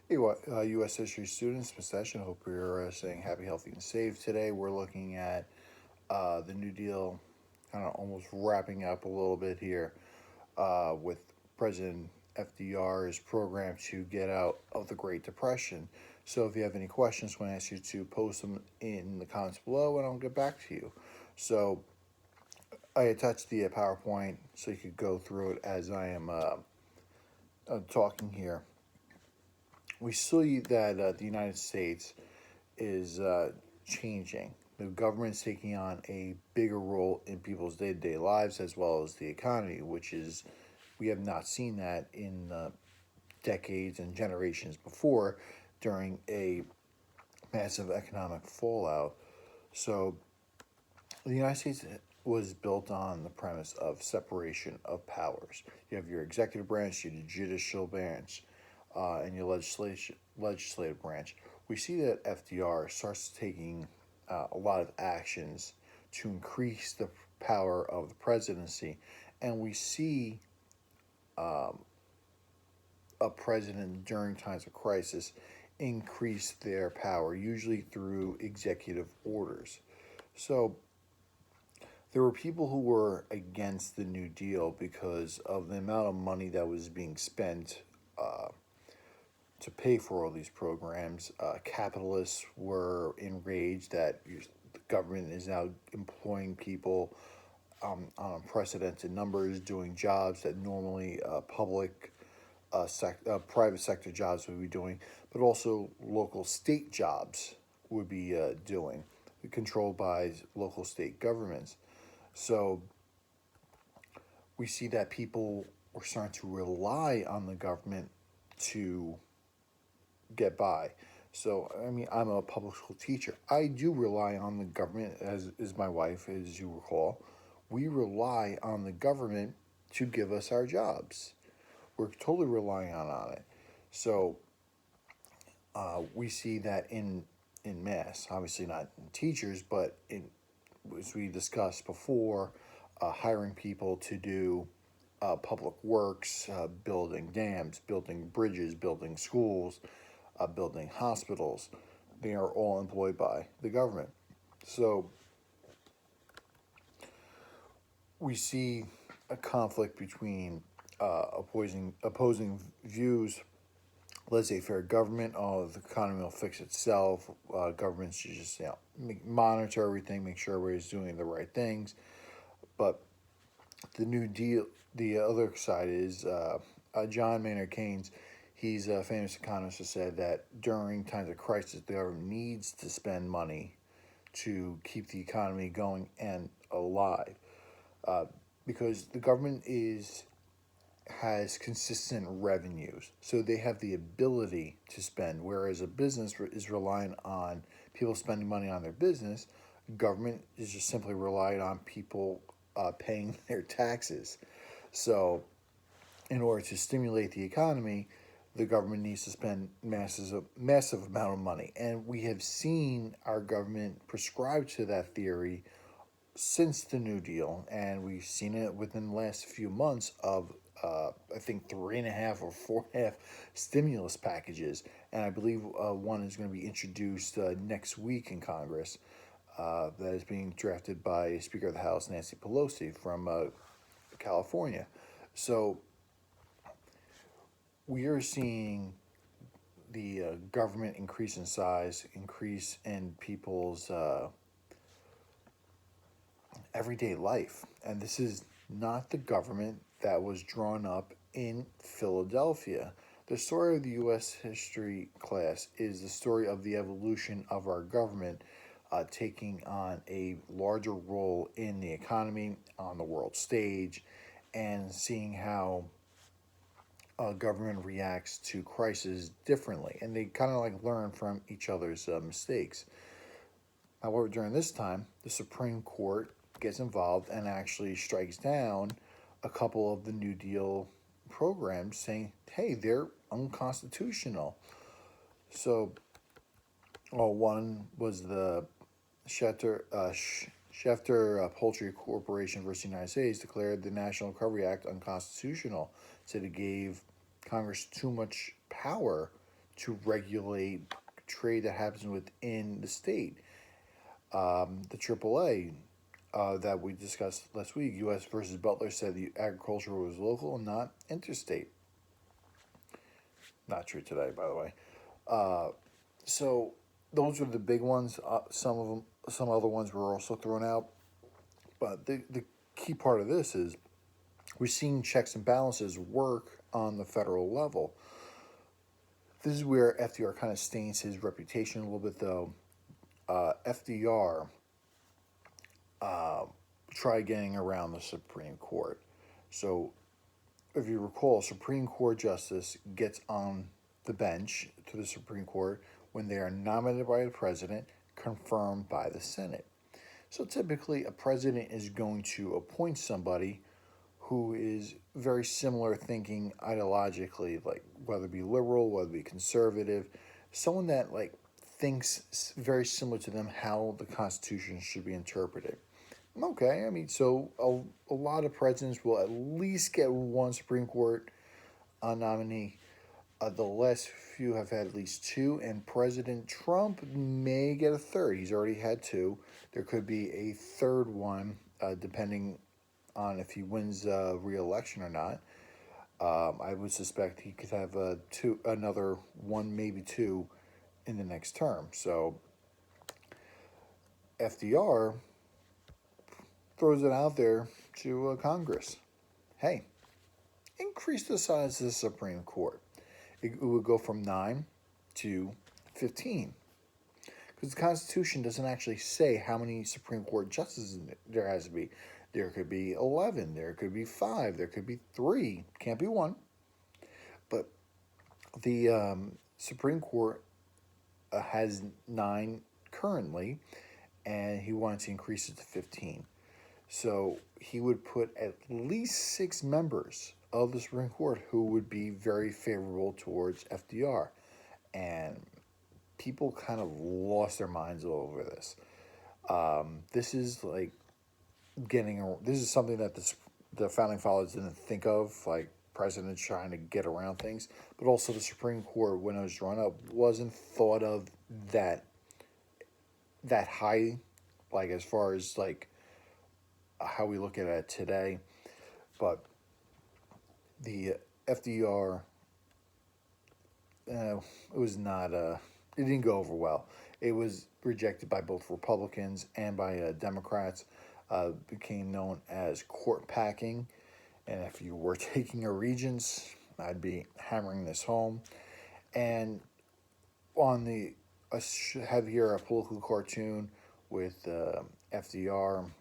Hey, what, U.S. history students, Miss Hession. Hope you're staying happy, healthy, and safe today. We're looking at the New Deal, kind of almost wrapping up a little bit here with President FDR's program to get out of the Great Depression. So, if you have any questions, I want to ask you to post them in the comments below, and I'll get back to you. So, I attached the PowerPoint so you could go through it as I am talking here. We see that the United States is changing. The government's taking on a bigger role in people's day to day lives as well as the economy, which is, we have not seen that in decades and generations before during a massive economic fallout. So, the United States was built on the premise of separation of powers. You have your executive branch, your judicial branch, and your legislative branch. We see that FDR starts taking a lot of actions to increase the power of the presidency, and we see a president during times of crisis increase their power, usually through executive orders. So there were people who were against the New Deal because of the amount of money that was being spent to pay for all these programs. Capitalists were enraged that the government is now employing people on unprecedented numbers, doing jobs that normally private sector jobs would be doing, but also local state jobs would be doing, controlled by local state governments. So we see that people are starting to rely on the government to get by. So, I mean, I'm a public school teacher. I do rely on the government, as is my wife, as you recall. We rely on the government to give us our jobs. We're totally relying on it. So, we see that in mass, obviously not in teachers, but in, as we discussed before, hiring people to do public works, building dams, building bridges, building schools, building hospitals. They are all employed by the government. So we see a conflict between opposing views. Laissez-faire government. Oh, the economy will fix itself. Government should just monitor everything, make sure everybody's doing the right things. But the New Deal, the other side is John Maynard Keynes. He's a famous economist who said that during times of crisis, the government needs to spend money to keep the economy going and alive, uh, because the government has consistent revenues, so they have the ability to spend. Whereas a business is relying on people spending money on their business, government is just simply relying on people paying their taxes. So, in order to stimulate the economy, the government needs to spend massive amount of money, and we have seen our government prescribe to that theory since the New Deal, and we've seen it within the last few months of I think 3.5 or 4.5 stimulus packages, and I believe one is going to be introduced next week in Congress. That is being drafted by Speaker of the House Nancy Pelosi from California. So we are seeing the government increase in size, increase in people's everyday life. And this is not the government that was drawn up in Philadelphia. The story of the U.S. history class is the story of the evolution of our government taking on a larger role in the economy, on the world stage, and seeing how government reacts to crisis differently. And they kind of like learn from each other's mistakes. However, during this time, the Supreme Court gets involved and actually strikes down a couple of the New Deal programs, saying, hey, they're unconstitutional. So, one was the Schefter Poultry Corporation versus the United States declared the National Recovery Act unconstitutional, said it gave Congress too much power to regulate trade that happens within the state. The AAA that we discussed last week, U.S. versus Butler, said the agriculture was local and not interstate. Not true today, by the way. Uh, so those are the big ones. Some other ones were also thrown out. But the key part of this is we're seeing checks and balances work on the federal level. This is where FDR kind of stains his reputation a little bit, though. FDR tried getting around the Supreme Court. So, if you recall, Supreme Court justice gets on the bench to the Supreme Court when they are nominated by the president, confirmed by the Senate. So typically, a president is going to appoint somebody who is very similar thinking ideologically, like whether it be liberal, whether it be conservative, someone that like thinks very similar to them how the Constitution should be interpreted. Okay, I mean, so a lot of presidents will at least get one Supreme Court nominee. The last few have had at least two, and President Trump may get a third. He's already had two. There could be a third one, depending on if he wins re-election or not. I would suspect he could have another one, maybe two, in the next term. So FDR throws it out there to Congress. Hey, increase the size of the Supreme Court. It would go from 9 to 15. Because the Constitution doesn't actually say how many Supreme Court justices there has to be. There could be 11, there could be 5, there could be 3, can't be 1. But the Supreme Court has 9 currently, and he wants to increase it to 15. So he would put at least 6 members of the Supreme Court who would be very favorable towards FDR. And people kind of lost their minds over this. This is like this is something that the founding fathers didn't think of, like presidents trying to get around things. But also the Supreme Court, when it was drawn up, wasn't thought of that high, like as far as like how we look at it today. But the FDR, it was not it didn't go over well. It was rejected by both Republicans and by Democrats. Became known as court packing, and if you were taking a Regents, I'd be hammering this home. And I have here a political cartoon with FDR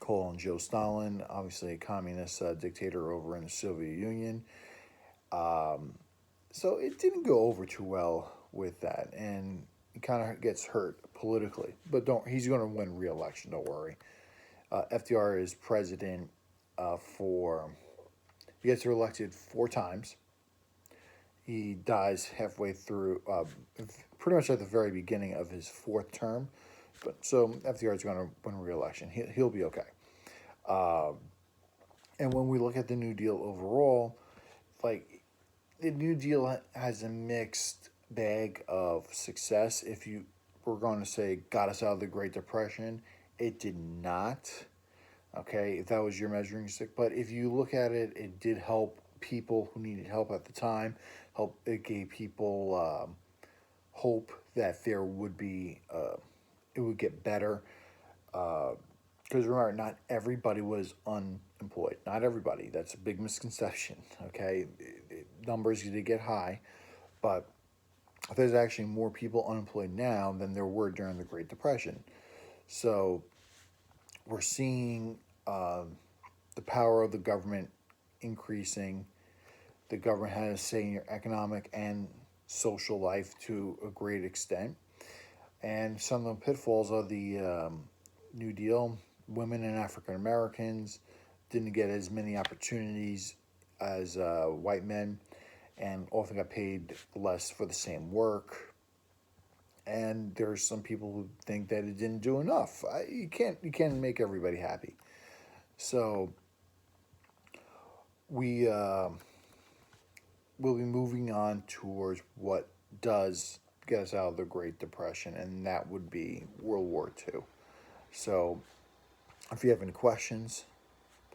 calling Joe Stalin, obviously a communist dictator over in the Soviet Union. So it didn't go over too well with that, and he kind of gets hurt politically. But he's going to win re-election, don't worry. FDR is president he gets reelected 4 times. He dies halfway through, pretty much at the very beginning of his 4th term. So FDR is going to win re-election. He'll be okay. And when we look at the New Deal overall, like the New Deal has a mixed bag of success. If you were going to say got us out of the Great Depression, it did not. Okay, if that was your measuring stick. But if you look at it, it did help people who needed help at the time. It gave people hope that there would be, it would get better. Because remember, not everybody was unemployed. Not everybody. That's a big misconception. Okay, numbers did get high, but there's actually more people unemployed now than there were during the Great Depression. So we're seeing the power of the government increasing. The government has a say in your economic and social life to a great extent. And some of the pitfalls of the New Deal, women and African Americans didn't get as many opportunities as white men, and often got paid less for the same work. And there's some people who think that it didn't do enough. You can't make everybody happy. So we will be moving on towards what does get us out of the Great Depression, and that would be World War II. So, if you have any questions,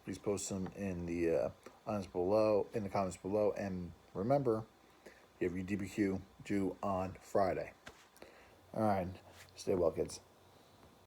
please post them in the comments below, and remember, you have your DBQ due on Friday. All right, stay well, kids.